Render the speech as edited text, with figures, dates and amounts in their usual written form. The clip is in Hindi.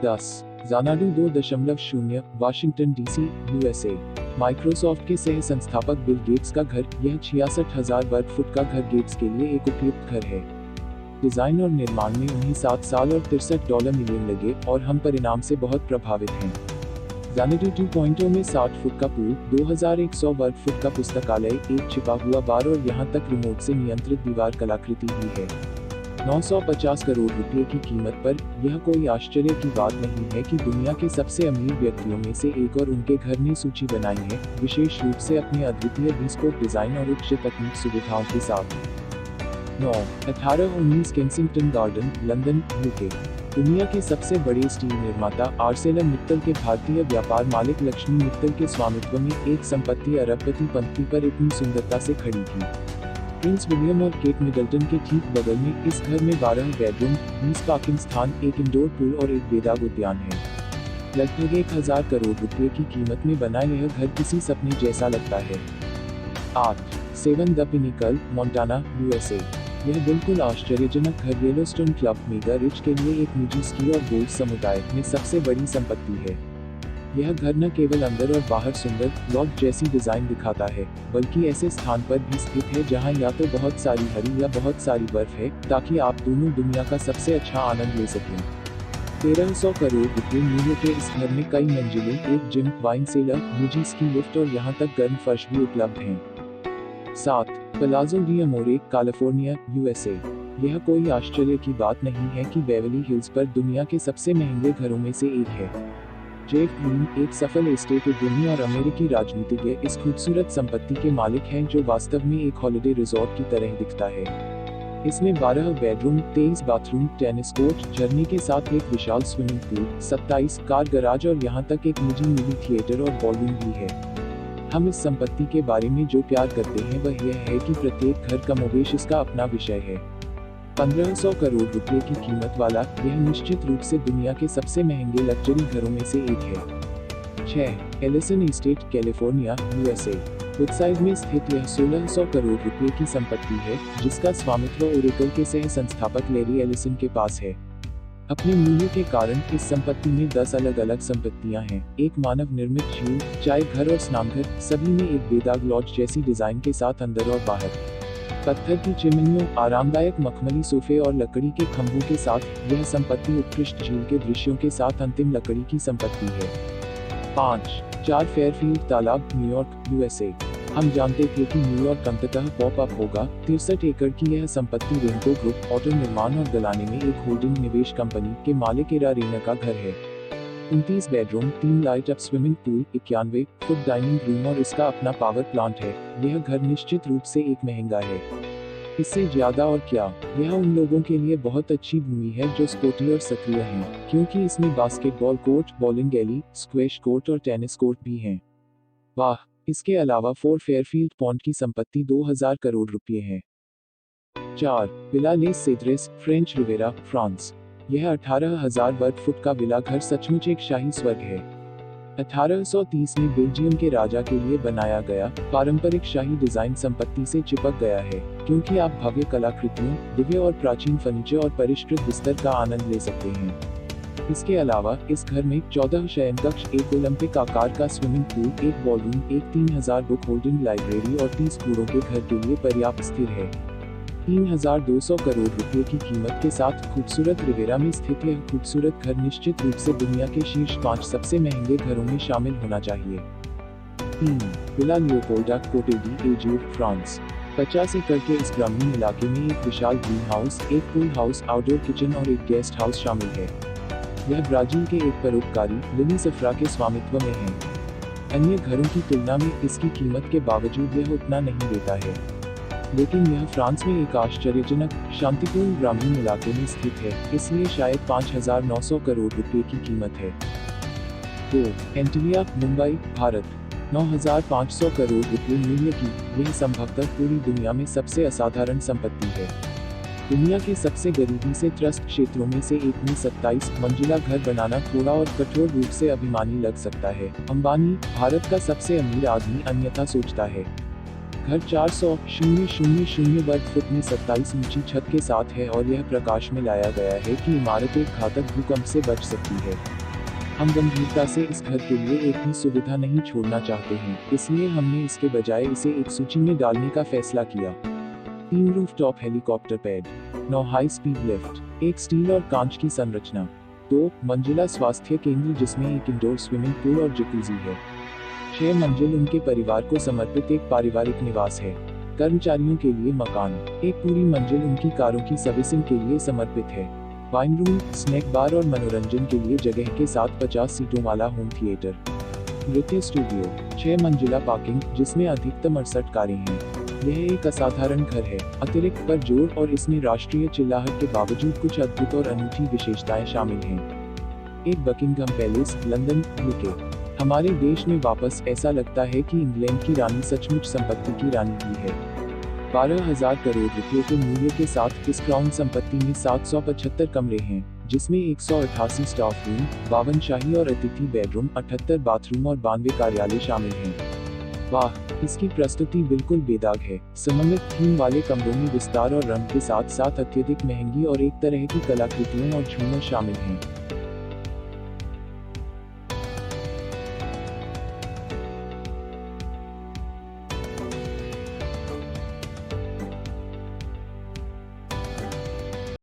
10 ज़ानाडू 2.0 वाशिंगटन डीसी यूएसए। माइक्रोसॉफ्ट के सह संस्थापक बिल गेट्स का घर। यह 66,000 वर्ग फुट का घर गेट्स के लिए एक उपयुक्त घर है। डिजाइन और निर्माण में उन्हें 7 साल और $63 मिलियन लगे और हम परिणाम से बहुत प्रभावित हैं। ज़ानाडू 2.0 में 60 फुट का पूल, 2100 वर्ग फुट का पुस्तकालय, एक छिपा हुआ बार और यहाँ तक रिमोट से नियंत्रित दीवार कलाकृति भी है। 950 करोड़ रुपए की कीमत पर यह कोई आश्चर्य की बात नहीं है कि दुनिया के सबसे अमीर व्यक्तियों में से एक और उनके घर ने सूची बनाई है, विशेष रूप से अपने अद्वितीय बिस्पोक डिजाइन और उच्च तकनीक सुविधाओं के साथ। 9 1819 केंसिंगटन गार्डन, लंदन, यूके। दुनिया के सबसे बड़े स्टील निर्माता आर्सेलर मित्तल के भारतीय व्यापार मालिक लक्ष्मी मित्तल के स्वामित्व में एक संपत्ति अरबपति पंक्ति पर इतनी सुंदरता से खड़ी थी। प्रिंस विलियम और केट मिडल्टन के ठीक बगल में इस घर में 12 बेडरूम, 20 पार्किंग स्थान, एक इंडोर पूल और एक बेदाग उद्यान है। लगभग 1000 करोड़ रुपए की कीमत में बना यह घर किसी सपने जैसा लगता है। 8 7 द पिनिकल, मोंटाना, यूएसए। यह बिल्कुल आश्चर्यजनक घर येलोस्टोन क्लब मेगा रिच के लिए एक निजी स्की और गोल्फ समुदाय में सबसे बड़ी संपत्ति है। यह घर न केवल अंदर और बाहर सुंदर लॉफ्ट जैसी डिजाइन दिखाता है, बल्कि ऐसे स्थान पर भी स्थित है जहां या तो बहुत सारी हरी या बहुत सारी बर्फ है, ताकि आप दोनों दुनिया का सबसे अच्छा आनंद ले सकें। 1300 करोड़ रुपए मूल्य के इस घर में कई मंजिलें, एक जिम, वाइन सेलर, निजी स्की लिफ्ट और यहाँ तक गर्म फर्श भी उपलब्ध हैं। 7 पलाज़ो डी अमोरे, कैलिफोर्निया, यूएसए। यह कोई आश्चर्य की बात नहीं है कि बेवरली हिल्स पर दुनिया के सबसे महंगे घरों में से एक है। जेफ ग्रीन, एक सफल एस्टेट उद्यमी और अमेरिकी राजनीतिज्ञ, इस खूबसूरत संपत्ति के मालिक हैं जो वास्तव में एक हॉलिडे रिजॉर्ट की तरह दिखता है। इसमें 12 बेडरूम, 23 बाथरूम, टेनिस कोर्ट, झरने के साथ एक विशाल स्विमिंग पूल, 27 कार गैराज और यहाँ तक एक निजी मूवी थिएटर और बॉलरूम भी है। हम इस संपत्ति के बारे में जो प्यार करते हैं वह यह है कि प्रत्येक घर कमोबेश इसका अपना विषय है। 1500 करोड़ रुपए की कीमत वाला यह निश्चित रूप से दुनिया के सबसे महंगे लग्जरी घरों में से एक है। 6 Allison estate, California, USA. Woodside में स्थित यह 1600 करोड़ रुपए की संपत्ति है, जिसका स्वामित्व ओरेकल के सह संस्थापक लैरी एलिसन के पास है। अपने मूल्य के कारण इस संपत्ति में 10 अलग अलग संपत्तियां हैं, एक मानव निर्मित झील, चाय घर और स्नानघर, सभी में एक बेदाग लॉज जैसी डिजाइन के साथ अंदर और बाहर। पत्थर की चिमनियों, आरामदायक मखमली सोफे और लकड़ी के खंभों के साथ यह संपत्ति उत्कृष्ट झील के दृश्यों के साथ अंतिम लकड़ी की संपत्ति है। 5 4 फेयरफील्ड तालाब, न्यूयॉर्क, यूएसए। हम जानते थे कि न्यूयॉर्क अंततः पॉप अप होगा। 63 एकड़ की यह संपत्ति रेनको ग्रुप, ऑटो निर्माण और गलाने में एक होल्डिंग निवेश कंपनी के मालिक एरा रेना का घर है। 29 bedroom, 3 light up swimming pool, 91 foot dining room और इसका अपना पावर प्लांट है। यह घर निश्चित रूप से एक महंगा है। इससे ज्यादा और क्या, यह उन लोगों के लिए बहुत अच्छी भूमि है जो स्पोर्टी और सक्रिय हैं, क्योंकि इसमें basketball court, bowling alley, squash court और टेनिस कोर्ट भी हैं। वाह, इसके अलावा 4 फेयरफील्ड पॉन्ड की संपत्ति 2000 करोड़ रुपए है। 4 villa Les Cedres, French Riviera, France. यह 18,000 वर्ग फुट का विला घर सचमुच एक शाही स्वर्ग है। 1830 में बेल्जियम के राजा के लिए बनाया गया पारंपरिक शाही डिजाइन संपत्ति से चिपक गया है, क्योंकि आप भव्य कलाकृतियों, दिव्य और प्राचीन फर्नीचर और परिष्कृत बिस्तर का आनंद ले सकते हैं। इसके अलावा इस घर में 14 शयन कक्ष, एक ओलंपिक आकार का स्विमिंग पूल, एक बॉलरूम, एक 3000 बुक होल्डिंग लाइब्रेरी और 30 कूड़ों के घर के लिए पर्याप्त स्थिर है। 3200 करोड़ रुपए की कीमत के साथ खूबसूरत रिवेरा में स्थित यह खूबसूरत घर निश्चित रूप से दुनिया के शीर्ष 5 सबसे महंगे घरों में शामिल होना चाहिए। 3 विला लियोपोल्डा, कोटे डी एज्यूर, फ्रांस। 50 एकड़ के इस ग्रामीण इलाके में एक विशाल ग्रीन हाउस, एक पूल हाउस, आउटडोर किचन और एक गेस्ट हाउस शामिल है। यह ब्राजील के एक परोपकारी लिनी सफ्रा के स्वामित्व में है। अन्य घरों की तुलना में इसकी कीमत के बावजूद यह उतना नहीं देता है, लेकिन यह फ्रांस में एक आश्चर्यजनक शांतिपूर्ण ग्रामीण इलाके में स्थित है, इसलिए शायद 5900 करोड़ रुपए की कीमत है। 2 एंटिलिया, मुंबई, भारत। 9500 करोड़ रुपए मूल्य की यह संभवतः पूरी दुनिया में सबसे असाधारण संपत्ति है। दुनिया के सबसे गरीबी से त्रस्त क्षेत्रों में से एक में 27 मंजिला घर बनाना थोड़ा और कठोर रूप से अभिमानी लग सकता है। अंबानी, भारत का सबसे अमीर आदमी, अन्यथा सोचता है। घर 400,000 वर्ग फुट में 27 ऊंची छत के साथ है और यह प्रकाश में लाया गया है कि इमारत एक घातक भूकंप से बच सकती है। हम गंभीरता से इस घर के लिए एक भी सुविधा नहीं छोड़ना चाहते हैं, इसलिए हमने इसके बजाय इसे एक सूची में डालने का फैसला किया। 3 rooftop helicopter pad, 9 high speed lift, 1 steel और कांच की संरचना, 2 मंजिला स्वास्थ्य केंद्र जिसमें एक इंडोर स्विमिंग पूल और जकूजी है, 6 मंजिल उनके परिवार को समर्पित एक पारिवारिक निवास है, कर्मचारियों के लिए मकान, एक पूरी मंजिल उनकी कारों की सर्विसिंग के लिए समर्पित है, वाइन रूम, स्नैक बार और मनोरंजन के लिए जगह के साथ 50 सीटों वाला होम थिएटर, नृत्य स्टूडियो, 6 मंजिला पार्किंग जिसमें अधिकतम 68 कारें हैं। यह एक असाधारण घर है, अतिरिक्त पर जोर, और इसमें राष्ट्रीय चिल्लाहट के बावजूद कुछ अद्भुत और अनूठी विशेषताएं शामिल हैं। एक बकिंगहम पैलेस, लंदन, यूके। हमारे देश में वापस ऐसा लगता है कि इंग्लैंड की रानी सचमुच संपत्ति की रानी ही है। 12,000 करोड़ रुपयों के मूल्य के साथ इस क्राउन संपत्ति में 775 कमरे हैं, जिसमें 188 स्टाफ रूम, 52 शाही और अतिथि बेडरूम, 78 बाथरूम और 92 कार्यालय शामिल हैं। वाह, इसकी प्रस्तुति बिल्कुल बेदाग है। समन्वित थीम वाले कमरों में विस्तार और रंग के साथ साथ अत्यधिक महंगी और एक तरह की कलाकृतियां और झूमर शामिल हैं।